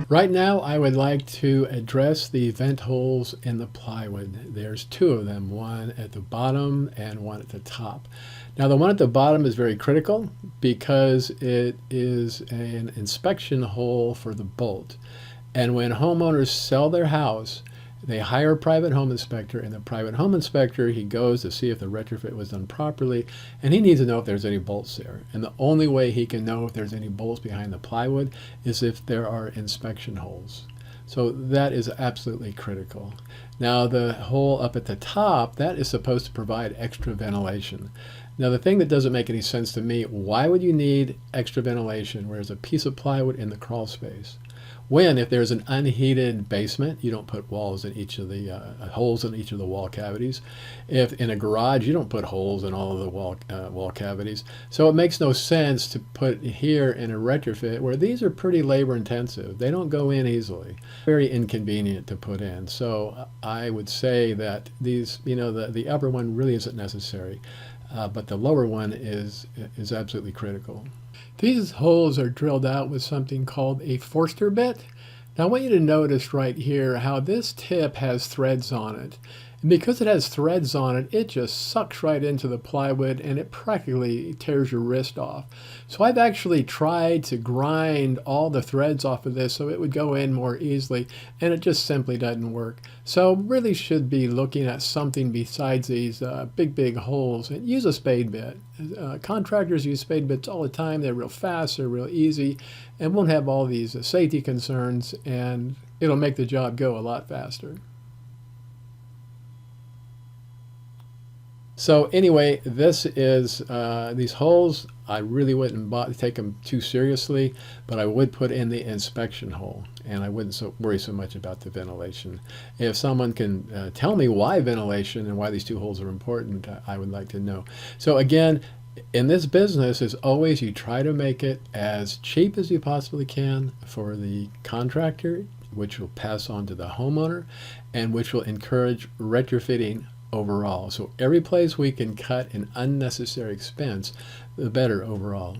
Right now, I would like to address the vent holes in the plywood. There's two of them, one at the bottom and one at the top. Now, the one at the bottom is very critical because it is an inspection hole for the bolt. And when homeowners sell their house, they hire a private home inspector, and the private home inspector, he goes to see if the retrofit was done properly, and he needs to know if there's any bolts there. And the only way he can know if there's any bolts behind the plywood is if there are inspection holes. So that is absolutely critical. Now, the hole up at the top, that is supposed to provide extra ventilation. Now, the thing that doesn't make any sense to me, why would you need extra ventilation where there's a piece of plywood in the crawl space? When, if there's an unheated basement, you don't put walls in each of the holes in each of the wall cavities. If in a garage, you don't put holes in all of the wall cavities. So it makes no sense to put here in a retrofit where these are pretty labor intensive. They don't go in easily. Very inconvenient to put in. So I would say that these, the upper one really isn't necessary, but the lower one is absolutely critical. These holes are drilled out with something called a Forster bit. Now I want you to notice right here how this tip has threads on it. And because it has threads on it, it just sucks right into the plywood and it practically tears your wrist off. So I've actually tried to grind all the threads off of this so it would go in more easily, and it just simply doesn't work. So really should be looking at something besides these big holes, and use a spade bit. Contractors use spade bits all the time. They're real fast, they're real easy, and won't have all these safety concerns, and it'll make the job go a lot faster. So anyway, this is these holes. I really wouldn't take them too seriously, but I would put in the inspection hole, and I wouldn't worry so much about the ventilation. If someone can tell me why ventilation and why these two holes are important, I would like to know. So again, in this business, as always, you try to make it as cheap as you possibly can for the contractor, which will pass on to the homeowner, and which will encourage retrofitting overall. So every place we can cut an unnecessary expense, the better overall.